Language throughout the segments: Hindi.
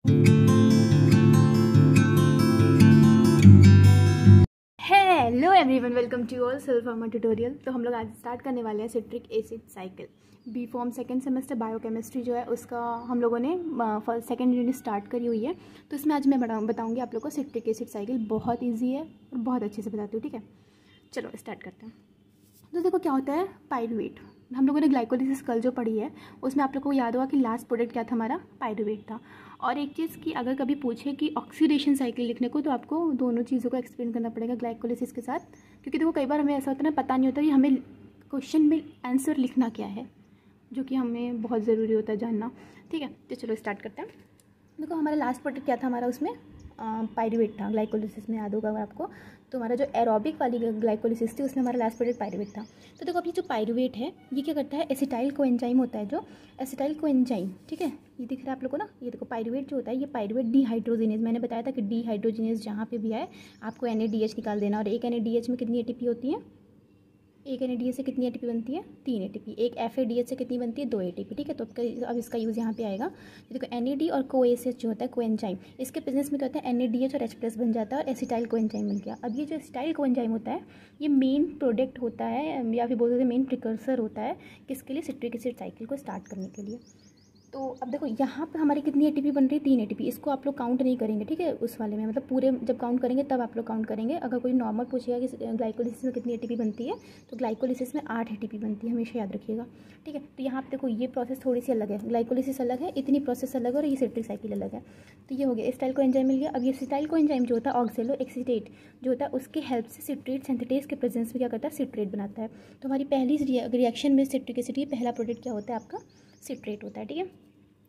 Hello everyone, welcome to all self pharma tutorial. तो हम लोग आज स्टार्ट करने वाले हैं citric acid cycle. B pharm second semester biochemistry जो है उसका हम लोगों ने सेकेंड यूनिट स्टार्ट करी हुई है। तो इसमें आज मैं बताऊंगी आप लोग को सिट्रिक एसिड साइकिल। बहुत ईजी है और बहुत अच्छे से बताती हूँ, ठीक है। चलो स्टार्ट करते हैं। तो देखो क्या होता है पाइरूवेट। हम लोगों ने ग्लाइकोलिसिस कल जो पढ़ी है उसमें आप लोग को याद होगा कि लास्ट प्रोडक्ट क्या था हमारा, पाइरूवेट था। और एक चीज़ की अगर कभी पूछे कि ऑक्सीडेशन साइकिल लिखने को, तो आपको दोनों चीज़ों को एक्सप्लेन करना पड़ेगा ग्लाइकोलिसिस के साथ, क्योंकि देखो कई बार हमें ऐसा होता है ना, पता नहीं होता कि हमें क्वेश्चन में आंसर लिखना क्या है, जो कि हमें बहुत ज़रूरी होता है जानना, ठीक है। तो चलो स्टार्ट करते हैं। देखो हमारा लास्ट प्रोडक्ट क्या था हमारा, उसमें पाइरूवेट था। ग्लाइकोलिसिस में याद होगा अगर आपको, तो हमारा जो एरोबिक वाली ग्लाइकोलिसिस थी उसमें हमारा लास्ट प्रोडक्ट पाइरूवेट था। तो देखो अभी जो पाइरूवेट है ये क्या करता है, एसिटाइल कोएंजाइम होता है, जो एसिटाइल कोएंजाइम, ठीक है, ये दिख रहा है आप लोग को ना। ये देखो पाइरूवेट जो होता है ये पाइरूवेट डीहाइड्रोजिनेज, मैंने बताया था कि डीहाइड्रोजिनेज जहाँ पे भी आए आपको NADH निकाल देना। और एक NADH में कितनी ATP होती है, एक NADH से कितनी ATP बनती है, 3 ATP। एक FADH से कितनी बनती है, 2 ATP, ठीक है। तो अब इसका यूज़ यहाँ पे आएगा। देखो NAD और CoACH जो होता है कोएंजाइम, इसके प्रेजेंस में क्या होता है, NADH और H+ बन जाता है और एसिटाइल कोएंजाइम बन गया। अब ये जो एसिटाइल कोएंजाइम होता है ये मेन प्रोडक्ट होता है, या फिर बोल सकते हैं मेन प्रिकर्सर होता है किसके लिए, सिट्रिक एसिड साइकिल को स्टार्ट करने के लिए। तो अब देखो यहाँ पे हमारी कितनी ATP बन रही है, 3 ATP। इसको आप लोग काउंट नहीं करेंगे, ठीक है, उस वाले में, मतलब पूरे जब काउंट करेंगे तब आप लोग काउंट करेंगे। अगर कोई नॉर्मल पूछेगा कि ग्लाइकोलिसिस में कितनी ATP बनती है, तो ग्लाइकोलिसिस में 8 ATP बनती है, हमेशा याद रखिएगा, ठीक है। तो यहाँ पे देखो ये प्रोसेस थोड़ी सी अलग है, ग्लाइकोलिसिस अलग है, इतनी प्रोसेस अलग है, और ये सिट्रिक साइकिल अलग है। तो ये हो गया एसिटाइल कोएंजाइम मिल गया। अब ये एसिटाइल कोएंजाइम जो होता है ऑक्सैलो एसिटेट जो होता है, उसके हेल्प से सिट्रेट सिंथेटेज के प्रेजेंस में क्या करता है, सिट्रेट बनाता है। तो हमारी पहली रिएक्शन में सिट्रिक एसिड, पहला प्रोडक्ट क्या होता है आपका, सिट्रेट होता है, ठीक है।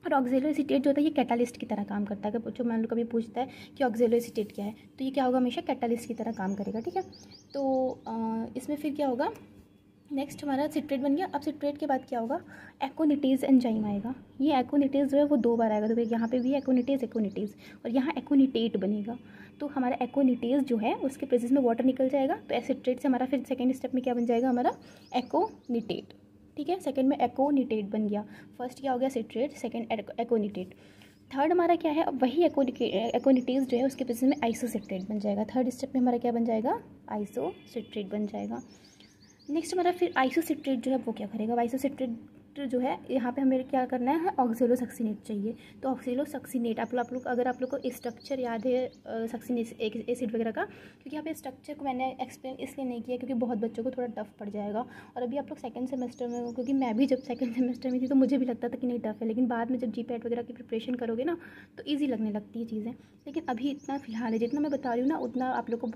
और ऑक्सैलो एसीटेट जो होता है ये कैटालिस्ट की तरह काम करता है। अगर जो मान लो कभी पूछता है कि ऑक्सैलो एसीटेट क्या है, तो ये क्या होगा, हमेशा कैटालिस्ट की तरह काम करेगा, ठीक है। तो इसमें फिर क्या होगा, नेक्स्ट हमारा सिट्रेट बन गया। अब सिट्रेट के बाद क्या होगा, एकोनिटेज एंजाइम आएगा। ये एकोनिटेज जो है वो 2 बार आएगा, तो यहाँ पे भी एकोनिटेज और यहाँ एकोनिटेट बनेगा। तो हमारा एकोनिटेज जो है उसके प्रेजेंस में वाटर निकल जाएगा, तो एसिट्रेट से हमारा फिर सेकेंड स्टेप में क्या बन जाएगा, हमारा एकोनिटेट, ठीक है। सेकंड में एकोनिटेट बन गया। फर्स्ट क्या हो गया, सिट्रेट, सेकंड एकोनिटेट। थर्ड हमारा क्या है, अब वही एकोनिटेज जो है उसके प्रेजेंस में आइसोसिट्रेट बन जाएगा। थर्ड स्टेप में हमारा क्या बन जाएगा, आइसोसिट्रेट बन जाएगा। नेक्स्ट हमारा फिर आइसोसिट्रेट जो है वो क्या करेगा, आइसोसिट्रेट जो है यहाँ पे हमें क्या करना है, ऑक्सैलोसक्सिनेट चाहिए। तो ऑक्सैलोसक्सिनेट आप लोग अगर आप लोग को स्ट्रक्चर याद है सक्सिनेट एसिड वगैरह का, क्योंकि यहाँ पे स्ट्रक्चर को मैंने एक्सप्लेन इसलिए नहीं किया क्योंकि बहुत बच्चों को थोड़ा टफ पड़ जाएगा। और अभी आप लोग सेकंड सेमेस्टर में हो, क्योंकि मैं भी जब सेकंड सेमेस्टर में थी तो मुझे भी लगता था कि नहीं टफ है, लेकिन बाद में जब GPAT वगैरह की प्रिपरेशन करोगे ना तो ईजी लगने लगती है चीज़ें। लेकिन अभी इतना फिलहाल है, जितना मैं बता रही हूँ ना उतना आप लोग को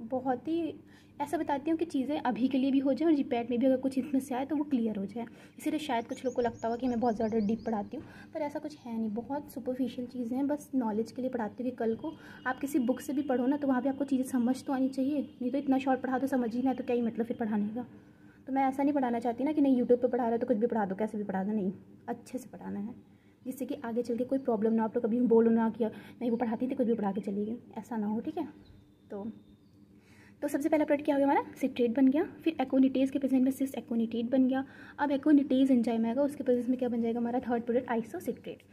बहुत ही ऐसा बताती हूँ कि चीज़ें अभी के लिए भी हो जाए और GPAT में भी अगर कुछ इसमें से आए तो वो क्लियर हो जाए। इसीलिए शायद कुछ लोग को लगता होगा कि मैं बहुत ज़्यादा डीप पढ़ाती हूँ, पर ऐसा कुछ है नहीं, बहुत सुपरफिशियल चीज़ें हैं, बस नॉलेज के लिए पढ़ाती हूँ कि कल को आप किसी बुक से भी पढ़ो ना तो वहाँ पे आपको चीज़ें समझ तो आनी चाहिए। नहीं तो इतना शॉर्ट पढ़ा तो समझ ही ना, तो क्या ही मतलब फिर पढ़ाने का। तो मैं ऐसा नहीं पढ़ाना चाहती ना कि नहीं यूट्यूब पर पढ़ा रहा है तो कुछ भी पढ़ा दो, कैसे भी पढ़ा दो, नहीं, अच्छे से पढ़ाना है, जिससे कि आगे चल के कोई प्रॉब्लम ना, आप लोग कभी बोलो ना कि नहीं वो पढ़ाती थी कुछ भी पढ़ा के चली गई, ऐसा ना हो, ठीक है। तो सबसे पहला प्रोडक्ट क्या हो गया हमारा, सिट्रेट बन गया। फिर एकोनिटेज के प्रेजेंस में सिस एकोनिटेट बन गया। अब एकोनिटेज एंजाइम आएगा, उसके प्रेजेंस में क्या बन जाएगा हमारा थर्ड प्रोडक्ट, आइसोसिट्रेट।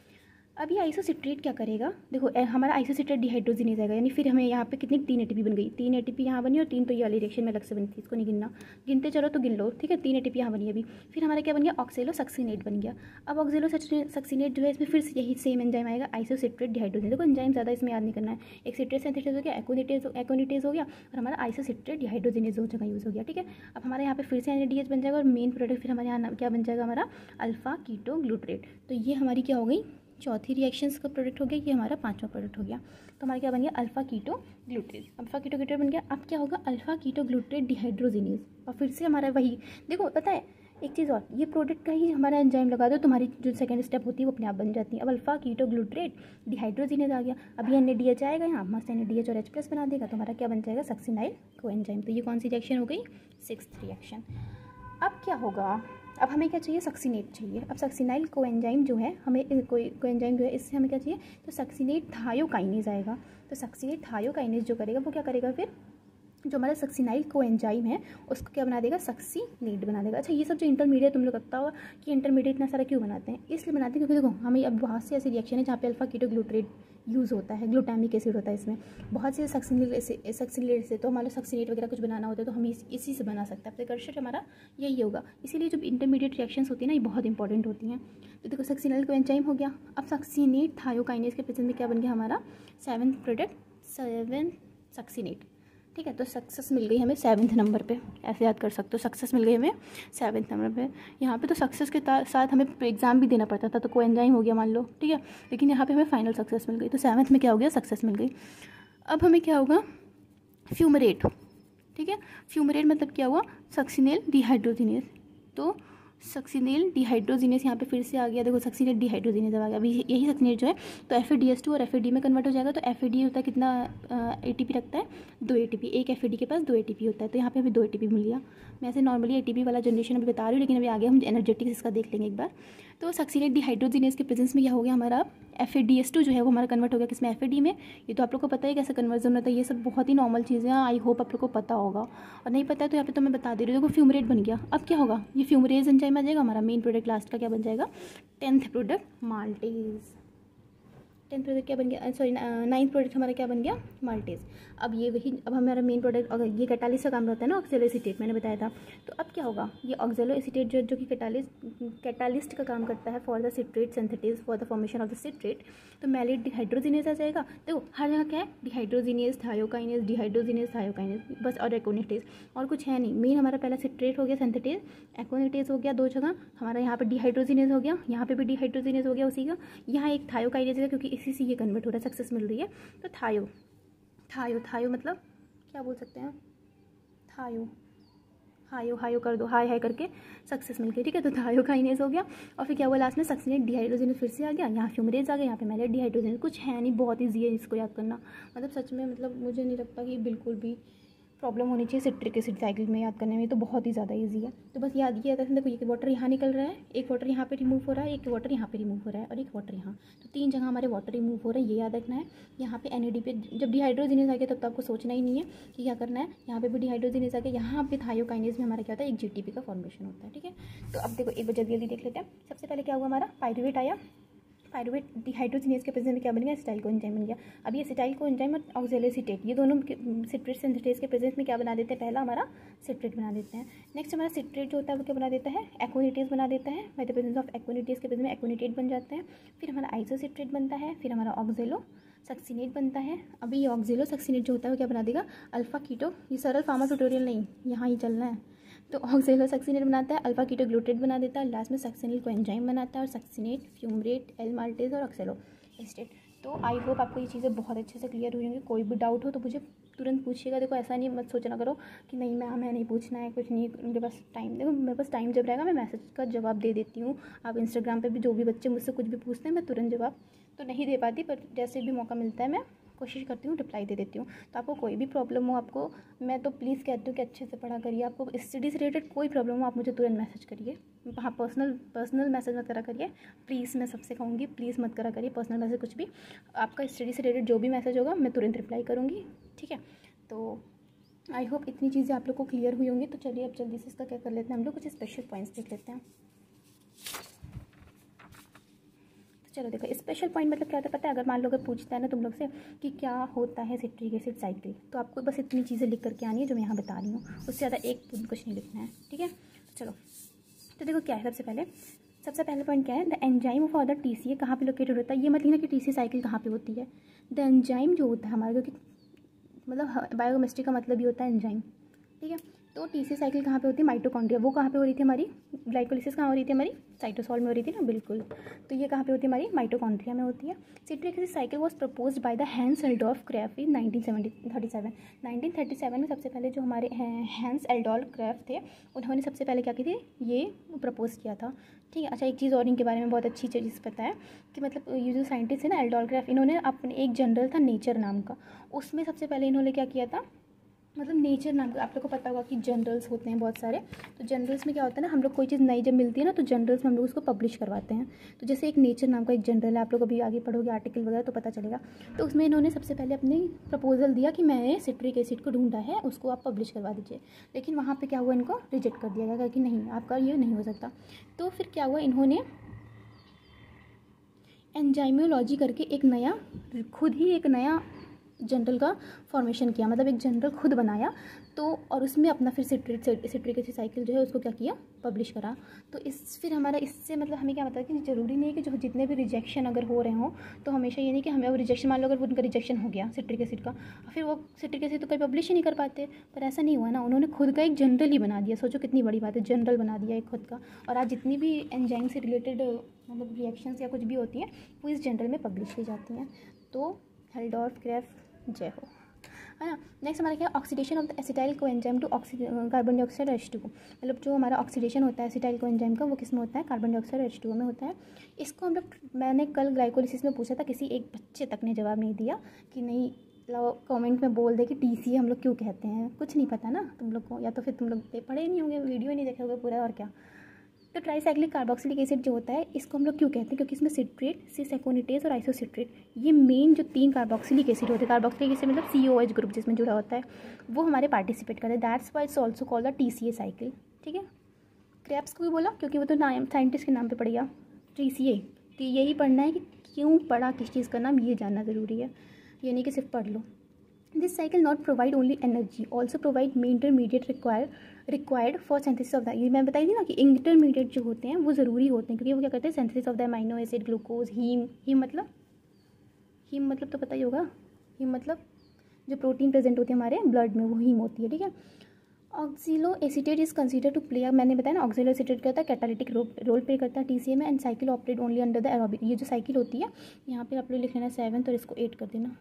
अब ये आइसोसिट्रेट क्या करेगा, देखो हमारा आइसोसिट्रेट डिहाइड्रोजिनेज आएगा, यानी फिर हमें यहाँ पे कितनी 3 ATP बन गई, 3 ATP यहाँ बनी और 3 तो ये वाली रिएक्शन में अलग से बनी थी, इसको नहीं गिनना, गिनते चलो तो गिन लो, ठीक है। 3 ATP यहाँ बनी अभी। फिर हमारा क्या बन गया, ऑक्सैलोसक्सिनेट बन गया। अब ऑक्सैलोसक्सिनेट जो है इसमें फिर से यही सेम एंजाइम आएगा, आइसोसिट्रेट डिहाइड्रोजिनेज। देखो एंजाइम ज़्यादा इसमें याद नहीं करना है, एक सिट्रेट सिंथेसिस हो गया, एकोनिटेज हो गया, और हमारा आइसोसिट्रेट डिहाइड्रोजिनेज हो जगह यूज़ हो गया, ठीक है। अब हमारे यहाँ पे फिर से NADH बन जाएगा और मेन प्रोडक्ट फिर हमारे यहाँ क्या बन जाएगा, हमारा अल्फा कीटो ग्लूट्रेट। तो ये हमारी क्या हो गई, चौथी रिएक्शंस का प्रोडक्ट हो गया, ये हमारा 5वां प्रोडक्ट हो गया। तो हमारा क्या बन गया, अल्फा कीटो ग्लूट्रेट। अल्फा कीटो ग्लूट्रेट बन गया। अब क्या होगा, अल्फा कीटो ग्लूट्रेट डिहाइड्रोजिनेज। और फिर से हमारा वही, देखो पता है एक चीज़ और, ये प्रोडक्ट का ही हमारा एंजाइम लगा दो, तुम्हारी जो सेकंड स्टेप होती है वो अपने आप बन जाती है। अब अल्फा कीटो ग्लूट्रेट डिहाइड्रोजिनेज आ गया। अब ये NADH आएगा, यहाँ मस्त NADH और H+ बना देगा, तो हमारा क्या बन जाएगा, सक्सिनाइल कोएंजाइम। तो ये कौन सी रिएक्शन हो गई, 6th रिएक्शन। अब क्या होगा, अब हमें क्या चाहिए, सक्सिनेट चाहिए। अब सक्सिनाइल कोएंजाइम जो है हमें कोएंजाइम जो है इससे हमें क्या चाहिए, तो सक्सिनेट थायोकाइनेज आएगा। तो सक्सिनेट थायोकाइनेज जो करेगा वो क्या करेगा, फिर जो हमारा सक्सिनाइल कोएंजाइम है उसको क्या बना देगा, सक्सिनेट बना देगा। अच्छा, ये सब जो इंटरमीडिएट तुम लोग लगता होगा कि इंटरमीडिएट इतना सारा क्यों बनाते हैं, इसलिए बनाते हैं क्योंकि देखो हमें अब बहुत से ऐसे रिएक्शन है जहाँ पे अल्फा कीटो ग्लूट्रेट यूज़ होता है, ग्लूटामिक एसिड होता है इसमें, बहुत से सक्सिनेट से, तो हमारा सक्सिनेट वगैरह कुछ बनाना होता है तो हम इसी से बना सकते हैं। प्रिकर्सर हमारा यही होगा, इसीलिए जो इंटरमीडिएट रिएक्शंस होती है ना ये बहुत इंपॉर्टेंट होती हैं। तो देखो सक्सिनाइल कोएंजाइम हो गया। अब सक्सिनेट थायोकाइनेज के प्रेजेंस में क्या बन गया हमारा 7th प्रोडक्ट 7 सक्सिनेट। ठीक है, तो सक्सेस मिल गई हमें 7वें नंबर पे, ऐसे याद कर सकते हो, सक्सेस मिल गई हमें 7वें नंबर पे। यहाँ पे तो सक्सेस के साथ हमें एग्जाम भी देना पड़ता था, तो कोएंजाइम हो गया मान लो, ठीक है, लेकिन यहाँ पे हमें फाइनल सक्सेस मिल गई, तो 7वें में क्या हो गया, सक्सेस मिल गई। अब हमें क्या होगा, फ्यूमरेट। ठीक है, फ्यूमरेट मतलब क्या हुआ, सक्सिनेल डिहाइड्रोजिनेज। तो सक्सिनेल डिहाइड्रोजिनेज यहाँ पे फिर से आ गया, देखो सक्सिनेट डिहाइड्रोजिनेज आ गया। अभी यही सक्सिनेट जो है तो FADH2 और FAD में कन्वर्ट हो जाएगा। तो FAD होता है कितना ATP रखता है, 2 ATP, एक FAD के पास 2 ATP होता है, तो यहाँ पे हमें 2 ATP मिल गया। मैं ऐसे नॉर्मली ATP वाला जनरेशन अभी बता रही हूँ, लेकिन अभी आगे हम एनर्जेटिक्स इसका देख लेंगे एक बार। तो सक्सिनेट डिहाइड्रोजिनेज के प्रेजेंस में क्या हो गया हमारा, FADH2 जो है वो हमारा कन्वर्ट हो गया किसमें, FAD में। ये तो आप लोग को पता है कैसे कन्वर्जन होता है, ये सब बहुत ही नॉर्मल चीज़ें हैं, आई होप आप लोग को पता होगा, और नहीं पता है तो यहाँ पे तो मैं बता दे रही हूँ। देखो फ्यूमरेट बन गया, अब क्या होगा, ये फ्यूमरेज एंजाइम आ जाएगा हमारा मेन प्रोडक्ट, लास्ट का क्या बन जाएगा 10th product maltase. 10th product क्या बन गया, सॉरी 9th प्रोडक्ट हमारा क्या बन गया, माल्टेज। अब ये वही, अब हमारा मेन प्रोडक्ट, अगर ये कैटालिस्ट का काम रहता है ना, ऑक्जेलो एसीटेट मैंने बताया था, तो अब क्या होगा, ये ऑक्जेलो एसीटेट जो कि कैटालिस्ट का काम करता है for the citrate synthesis for the formation of the citrate, तो मैलेट डिहाइड्रोजिनेज आ जाएगा। देखो हर जगह क्या है, डिहाइड्रोजिनेज थायोकाइनेज, डिहाइड्रोजिनेज थायोकाइनेज बस, और एकोनिटेज, और कुछ है नहीं। मेन हमारा पहला सिट्रेट हो गया सिंथेटेज, एकोनिटेज हो गया 2 जगह, हमारा यहाँ पर डिहाइड्रोजिनेज हो गया, यहाँ पे भी डिहाइड्रोजिनेज हो गया उसी का, यहाँ एक थायोकाइनेज है क्योंकि इसी से ये कन्वर्ट हो रहा है, सक्सेस मिल रही है। तो थायो थायो थायो मतलब क्या बोल सकते हैं, थायो हायो हायो कर दो, हाय हाय करके सक्सेस मिल गई। ठीक है, तो थायोकाइनेज हो गया, और फिर क्या हुआ लास्ट में सक्सिनेट डिहाइड्रोजिनेज फिर से आ गया, यहाँ फ्यूमरेज आ गया, यहाँ पे मैलेट डिहाइड्रोजिनेज। कुछ है नहीं, बहुत ईजी है इसको याद करना, मतलब सच में, मतलब मुझे नहीं लगता कि बिल्कुल भी प्रॉब्लम होनी चाहिए सिट्रिक एसिड साइकिल में याद करने में, तो बहुत ही ज़्यादा इजी है। तो बस याद ये आता है, देखो ये वाटर यहाँ निकल रहा है, एक वाटर यहाँ पे रिमूव हो रहा है, एक वाटर यहाँ पे रिमूव हो रहा है, और एक वाटर यहाँ, तो 3 जगह हमारे वाटर रिमूव हो रहा है, ये याद रखना है। यहाँ पे NAD पे जब डिहाइड्रोजिनेज आ गया तब तो आपको सोचना ही नहीं है कि क्या करना है, यहाँ पे भी डिहाइड्रोजिनेज आ गया, यहाँ पे थायोकाइनेज में हमारा क्या होता है, एक GTP का फॉर्मेशन होता है। ठीक है, तो अब देखो एक बार जल्दी देख लेते हैं। सबसे पहले क्या हुआ, हमारा पायरुवेट आया, पायरुवेट डिहाइड्रोजिनेज के प्रेजेंस में क्या बन गया, एसिटाइल कोएंजाइम बन गया। अब ये एसिटाइल कोएंजाइम और ऑक्जेलो एसीटेट, ये दोनों सिट्रेट सिंथेटेज के प्रेजेंस में क्या बना देते हैं, पहला हमारा सिट्रेट बना देते हैं। नेक्स्ट हमारा सिट्रेट जो होता है वो क्या बना देता है, एक्वानिटेज बना देता है, बाय द प्रेजेंस ऑफ एक्वानिटेज के प्रेजेंस में एक्वानिटेट बन जाते हैं। फिर हमारा आइसोसिट्रेट बनता है, फिर हमारा ऑक्जेलो सक्सिनेट बनता है। अभी ये ऑक्जेलो सक्सिनेट जो होता है वो क्या बना देगा, अल्फा कीटो, ये सरल फार्मा ट्यूटोरियल नहीं, यहाँ ही चलना है। तो ऑक्जेलो सक्सिनेट बनाता है, अल्फा कीटो ग्लूटेट बना देता है, लास्ट में सक्सिनेल कोएंजाइम बनाता है, और सक्सिनेट, फ्यूमरेट, एल माल्टेज और ऑक्जेलो एसीटेट। तो आई होप आपको ये चीज़ें बहुत अच्छे से क्लियर हुई होंगी। कोई भी डाउट हो तो मुझे तुरंत पूछिएगा। देखो ऐसा नहीं मत सोचना करो कि नहीं मैं हमें नहीं पूछना है, कुछ नहीं, मेरे पास टाइम, देखो मेरे पास टाइम जब रहेगा मैं मैसेज का जवाब दे देती हूँ। आप इंस्टाग्राम पे भी जो भी बच्चे मुझसे कुछ भी पूछते हैं मैं तुरंत जवाब तो नहीं दे पाती, पर जैसे भी मौका मिलता है मैं कोशिश करती हूँ रिप्लाई दे देती हूँ। तो आपको कोई भी प्रॉब्लम हो, आपको मैं तो प्लीज़ कहती हूँ कि अच्छे से पढ़ा करिए। आपको स्टडी से रिलेटेड कोई प्रॉब्लम हो आप मुझे तुरंत मैसेज करिए। हाँ, पर्सनल मैसेज मत करा करिए प्लीज़, मैं सबसे कहूँगी प्लीज़ मत करा करिए पर्सनल मैसेज, कुछ भी आपका स्टडी से रिलेटेड जो भी मैसेज होगा मैं तुरंत रिप्लाई करूँगी। ठीक है, तो आई होप इतनी चीज़ें आप लोग को क्लियर हुई होंगी। तो चलिए अब जल्दी से इसका क्या कर लेते हैं, हम लोग कुछ स्पेशल पॉइंट्स देख लेते हैं। चलो देखो, स्पेशल पॉइंट मतलब क्या होता है पता है, अगर मान लो अगर पूछता है ना तुम लोग से कि क्या होता है सिट्रिक एसिड साइकिल, तो आपको बस इतनी चीज़ें लिख करके आनी है जो मैं यहाँ बता रही हूँ, उससे ज़्यादा एक कुछ नहीं लिखना है। ठीक है, तो चलो, तो देखो क्या है, सबसे पहले पॉइंट क्या है, the enzyme for the TCA कहाँ पे लोकेटेड होता है। ये मत लिखना कि TCA साइकिल कहाँ पे होती है, द एंजाइम जो होता है हमारा, क्योंकि मतलब बायोकेमिस्ट्री का मतलब ही होता है एंजाइम। ठीक है, तो TCA साइकिल कहाँ पे होती है, माइटोकॉन्ड्रिया, वो कहाँ पे हो रही थी हमारी, ग्लाइकोलिसिस कहाँ हो रही थी हमारी, साइटोसॉल में हो रही थी ना, बिल्कुल। तो ये कहाँ पे होती है हमारी, माइटोकॉन्ड्रिया में होती है। Citric acid cycle was proposed by the Hans Adolf Krebs in 1937 में सबसे पहले जो हमारे हैंस एल्डोल्फ क्रेफ्ट थे उन्होंने सबसे पहले क्या की थी, ये प्रपोज किया था। ठीक है, अच्छा एक चीज़ और इनके बारे में बहुत अच्छी चीज़ पता है कि मतलब ये जो साइंटिस्ट है ना एल्डोल्फ क्रेफ्ट, इन्होंने अपने एक जर्नल था नेचर नाम का, उसमें सबसे पहले इन्होंने क्या किया था, मतलब नेचर नाम का, आप लोग को पता होगा कि जर्नल्स होते हैं बहुत सारे। तो जर्नल्स में क्या होता है ना, हम लोग कोई चीज़ नई जब मिलती है ना तो जर्नल्स में हम लोग उसको पब्लिश करवाते हैं। तो जैसे एक नेचर नाम का एक जर्नल है, आप लोग अभी आगे पढ़ोगे आर्टिकल वगैरह तो पता चलेगा। तो उसमें इन्होंने सबसे पहले अपनी प्रपोजल दिया कि मैंने सिट्रिक एसिड को ढूंढा है, उसको आप पब्लिश करवा दीजिए। लेकिन वहाँ पर क्या हुआ, इनको रिजेक्ट कर दिया गया कि नहीं, आपका ये नहीं हो सकता। तो फिर क्या हुआ, इन्होंने एंजाइमोलॉजी करके एक नया, खुद ही एक नया जनरल का फॉर्मेशन किया, मतलब एक जनरल खुद बनाया। तो और उसमें अपना फिर सिट्रिक एसिड साइकिल जो है उसको क्या किया, पब्लिश करा। तो इस फिर हमारा इससे मतलब हमें क्या बताया कि ज़रूरी नहीं है कि जो जितने भी रिजेक्शन अगर हो रहे हों तो हमेशा ये नहीं कि हमें अब रिजेक्शन, मान लो अगर उनका रिजेक्शन हो गया सिट्रिक एसिड का, फिर वो सिट्रिक एसिड तो कहीं पब्लिश ही नहीं कर पाते। पर ऐसा नहीं हुआ ना, उन्होंने खुद का एक जनरल ही बना दिया। सोचो कितनी बड़ी बात है, जनरल बना दिया एक खुद का। और आज जितनी भी एंजाइम से रिलेटेड मतलब रिएक्शंस या कुछ भी होती हैं वो इस जनरल में पब्लिश की जाती हैं। तो हेल्डोर्फ क्रेफ्ट जय हो, है ना। नेक्स्ट हमारा क्या, oxidation of the acetyl coenzyme to carbon dioxide H2O। मतलब जो हमारा ऑक्सीडेशन होता है एसिटाइल कोएंजाइम का, वो किस में होता है, कार्बन डाइऑक्साइड H2O में होता है। इसको हम लोग, मैंने कल ग्लाइकोलिसिस में पूछा था, किसी एक बच्चे तक ने जवाब नहीं दिया कि नहीं, कमेंट में बोल दे कि TCA हम लोग क्यों कहते हैं। कुछ नहीं पता ना तुम लोग को, या तो फिर तुम लोग पढ़े ही नहीं होंगे, वीडियो नहीं देखे होंगे पूरा, और क्या। तो ट्राईसाइक्लिक कार्बोक्सिलिक एसिड जो होता है इसको हम लोग क्यों कहते हैं, क्योंकि इसमें सिट्रेट, सिस एकोनिटेज और आइसोसिट्रेट, ये मेन जो 3 कार्बोक्सिलिक एसिड होते हैं, कार्बोक्सिलिक एसिड मतलब COH ग्रुप जिसमें जुड़ा होता है, वो हमारे पार्टिसिपेट करते हैं। That's why it's also called the TCA cycle. ठीक है, क्रेब्स को भी बोला क्योंकि वो तो नाम साइंटिस्ट के नाम पर पड़ गया, TCA। तो यही पढ़ना है कि क्यों पढ़ा, किस चीज़ का नाम, ये जानना ज़रूरी है, ये नहीं कि सिर्फ पढ़ लो। This cycle not provide only energy, also provide में intermediate required for synthesis of the, ये मैं बताई थी ना कि इंटरमीडिएट जो होते हैं वो ज़रूरी होते हैं, क्योंकि वो क्या करते हैं, synthesis of the amino acid, glucose, heme मतलब तो पता ही होगा, हीम मतलब जो प्रोटीन प्रेजेंट होती है हमारे ब्लड में, वो हीम होती है। ठीक है, oxaloacetate is consider to play, मैंने बताया ना ऑक्सिलो एसिटेट क्या होता है, कैटालिटिक रोल प्ले करता है TCA में। And cycle operate only under the aerobic, ये जो साइकिल होती है यहाँ पे आप लोग लिख लेना 7 और इसको 8 कर देना।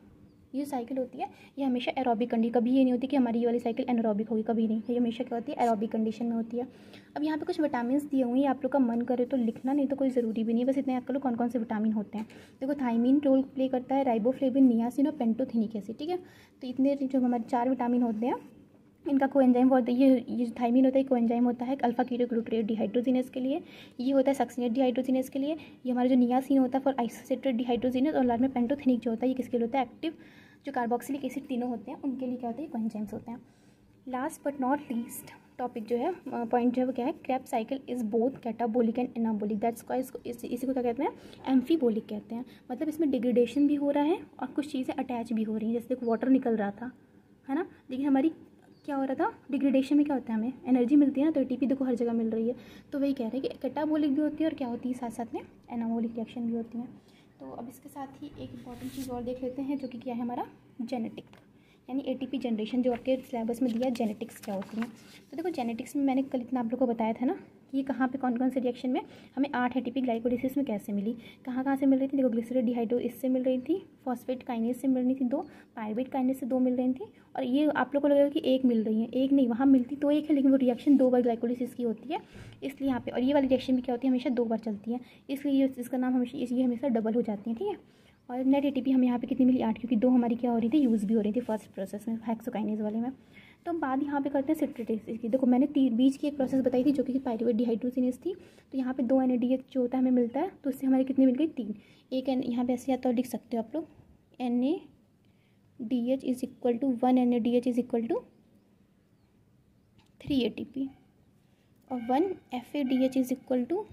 ये साइकिल होती है ये हमेशा एरोबिक कंडीशन, कभी ये नहीं होती कि हमारी ये वाली साइकिल एनारोबिक होगी, कभी नहीं, ये हमेशा क्या होती है, एरोबिक कंडीशन में होती है। अब यहाँ पे कुछ विटामिन दिए हुए हैं, आप लोग का मन करे तो लिखना, नहीं तो कोई ज़रूरी भी नहीं, बस इतना याद कर लो कौन कौन से विटामिन होते हैं। देखो थाइमिन रोल प्ले करता है, राइबोफ्लेविन, नियासिन और पेंटोथेनिक एसिड। ठीक है, तो इतने जो हमारे 4 विटामिन होते हैं इनका कोएंजाइम होता है, ये थाइमिन होता है, कोएंजाइम होता है अल्फा कीटोग्लूटारेट डिहाइड्रोजिनेस के लिए, ये होता है सक्सिनेट डिहाइड्रोजिनेस के लिए, ये हमारा जो नियासिन होता है फॉर आइसोसेट्रेट डिहाइड्रोजिनेस, और लास्ट में पेंटोथेनिक जो होता है ये किसके लिए होता है, एक्टिव जो कार्बोक्सिलिक एसिड तीनों होते हैं उनके लिए क्या होता है, कोएंजाइम्स होते हैं। Last but not least topic जो है, पॉइंट जो है वो क्या है, Krebs cycle is both catabolic and anabolic, that's why इसी को क्या कहते हैं, एम्फीबोलिक कहते हैं। मतलब इसमें डिग्रेडेशन भी हो रहा है और कुछ चीज़ें अटैच भी हो रही हैं, जैसे देखो वाटर निकल रहा था, है ना, लेकिन हमारी क्या हो रहा था, डिग्रेडेशन में क्या होता है, हमें एनर्जी मिलती है ना, तो ATP देखो हर जगह मिल रही है। तो वही कह रहे हैं कि कैटाबोलिक भी होती है और क्या होती है, साथ साथ में एनाबोलिक रिएक्शन भी होती है। तो अब इसके साथ ही एक इंपॉर्टेंट चीज़ और देख लेते हैं जो कि क्या है हमारा, जेनेटिक, यानी ATP जनरेशन, जो आपके सिलेबस में दिया है जेनेटिक्स क्या होती है। तो देखो जेनेटिक्स में मैंने कल इतना आप लोग को बताया था ना कि ये कहाँ पे कौन कौन से रिएक्शन में हमें 8 ATP ग्लाइकोलिसिस में कैसे मिली, कहाँ कहाँ से मिल रही थी, देखो ग्लिसरॉल डिहाइड्रो इससे मिल रही थी, फॉस्फेट काइनेज से मिल रही थी 2, पायरुवेट काइनेज से 2 मिल रही थी, और ये आप लोग को लगेगा कि 1 मिल रही है, 1 नहीं, वहाँ मिलती तो 1 है, लेकिन वो रिएक्शन 2 बार ग्लाइकोलिसिस की होती है, इसलिए यहाँ पे, और ये वाली रिएक्शन भी क्या होती है, हमेशा 2 बार चलती है, इसलिए इसका नाम हमेशा, ये हमेशा डबल हो जाती है। ठीक है, और नेट ATP हमें यहाँ पे कितनी मिली, 8, क्योंकि 2 हमारी क्या हो रही थी, यूज़ भी हो रही थी फर्स्ट प्रोसेस में, हेक्सोकाइनेज वाले में। तो हम बात यहाँ पे करते हैं सिट्रेट एसिड की। देखो मैंने बीच की एक प्रोसेस बताई थी जो कि पायरुवेट डिहाइड्रोजिनेस थी, तो यहाँ पे 2 NADH जो होता है हमें मिलता है, तो इससे हमारे कितनी मिल गई, 3। एक यहाँ पे ऐसे या तो लिख सकते हो आप लोग, NADH is equal to 1 NADH is equal to 3 ATP, और 1 FADH is equal to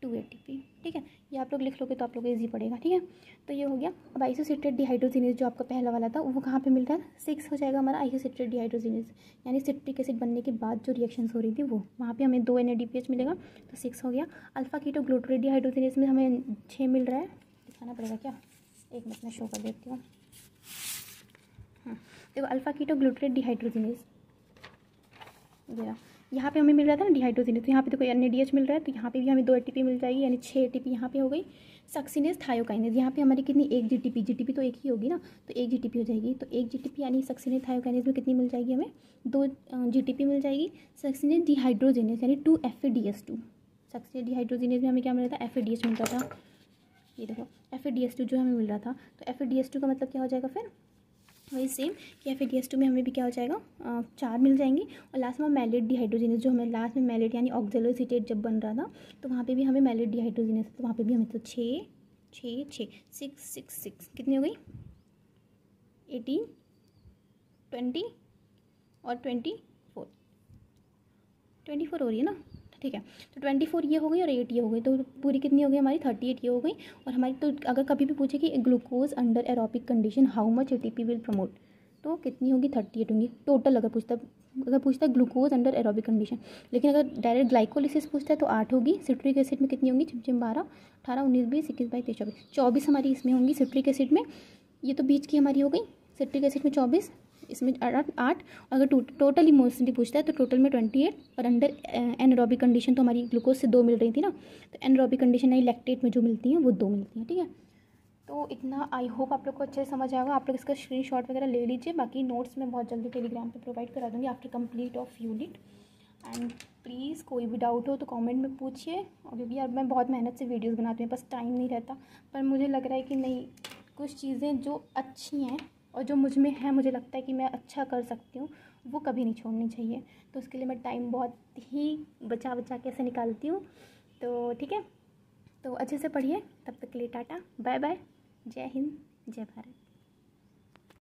2 ATP। ठीक है, ये आप लोग लिख लोगे तो आप लोग को ईजी पड़ेगा। ठीक है, तो ये हो गया। अब आइसोसिट्रेट डिहाइड्रोजिनेस जो आपका पहला वाला था वो कहाँ पे मिलता है, 6 हो जाएगा हमारा आइसोसिट्रेट डिहाइड्रोजिनेस, यानी सिट्रिक एसिड बनने के बाद जो रिएक्शंस हो रही थी वो, वहाँ पे हमें 2 NADPH मिलेगा, तो 6 हो गया। अल्फा कीटोग्लूटारेट डिहाइड्रोजिनेस में हमें 6 मिल रहा है, दिखाना पड़ेगा क्या, एक मिनट में शो कर देती हूँ। देखो अल्फा कीटोग्लूटारेट डिहाइड्रोजिनेस यहाँ पे हमें मिल रहा था ना डिहाइड्रोजिनेस, तो यहाँ पे तो कोई NADH मिल रहा है, तो यहाँ पे भी हमें 2 ATP मिल जाएगी, यानी 6 ATP यहाँ पे हो गई। सक्सिनेस थायोकाइनेज, यहाँ पे हमारी कितनी, 1 GTP तो एक ही होगी ना, तो 1 GTP हो जाएगी, तो 1 GTP यानी सक्सिनेस थायोकाइनेज में कितनी मिल जाएगी, हमें 2 GTP मिल जाएगी। सक्सिनेस डिहाइड्रोजिनेस यानी 2 FADH2, सक्सिनेस डिहाइड्रोजिनेस में हमें क्या मिल रहा था, FADH मिल रहा था, ये देखो FADH2 जो हमें मिल रहा था, तो FADH2 का मतलब क्या हो जाएगा फिर, वही सेम कि FADS2 में हमें भी क्या हो जाएगा, 4 मिल जाएंगे। और लास्ट में मैलेट डिहाइड्रोजिनेस, जो हमें लास्ट में मैलेट यानी ऑक्जेलोसिटेट जब बन रहा था तो वहाँ पे भी हमें मैलेट डिहाइड्रोजिनेस, तो वहाँ पे भी हमें तो 6 6 6 6 6 6 कितनी हो गई, 18 20 और 24 हो रही है ना, ठीक है। तो 24 ये हो गई और 8 ये हो गई, तो पूरी कितनी हो गई हमारी 38 ये हो गई। और हमारी तो अगर कभी भी पूछे कि glucose under aerobic condition how much ATP will promote, तो कितनी होगी 38 होंगी टोटल। अगर पूछता है ग्लूकोज अंडर एरोबिक कंडीशन, लेकिन अगर डायरेक्ट ग्लाइकोलिसिस पूछता है तो 8 होगी। सिट्रिक एसिड में कितनी होंगी, चिमचिम 12 18 19 20 21 22 23 24 हमारी इसमें होंगी सिट्रिक एसिड में। ये तो बीच की हमारी हो गई, सिट्रिक एसिड में 24, इसमें 8। अगर टोटल इमोशनली पूछता है तो टोटल में 28। और अंडर एनएरोबिक कंडीशन तो हमारी ग्लूकोज से 2 मिल रही थी ना, तो एनएरोबिक कंडीशन यानी लैक्टेट में जो मिलती हैं वो 2 मिलती हैं, ठीक है। तो इतना आई होप आप लोग को अच्छे से समझ आएगा। आप लोग इसका स्क्रीनशॉट वगैरह ले लीजिए, बाकी नोट्स मैं बहुत जल्दी टेलीग्राम पे प्रोवाइड करा दूँगी after complete of unit. And please कोई भी डाउट हो तो कमेंट में पूछिए, और क्योंकि यार मैं बहुत मेहनत से वीडियोस बनाती हूँ, बस टाइम नहीं रहता। पर मुझे लग रहा है कि नहीं, कुछ चीज़ें जो अच्छी हैं और जो मुझ में है, मुझे लगता है कि मैं अच्छा कर सकती हूँ, वो कभी नहीं छोड़नी चाहिए। तो उसके लिए मैं टाइम बहुत ही बचा के ऐसे निकालती हूँ। तो ठीक है, तो अच्छे से पढ़िए। तब तक के लिए टाटा बाय बाय, जय हिंद जय भारत।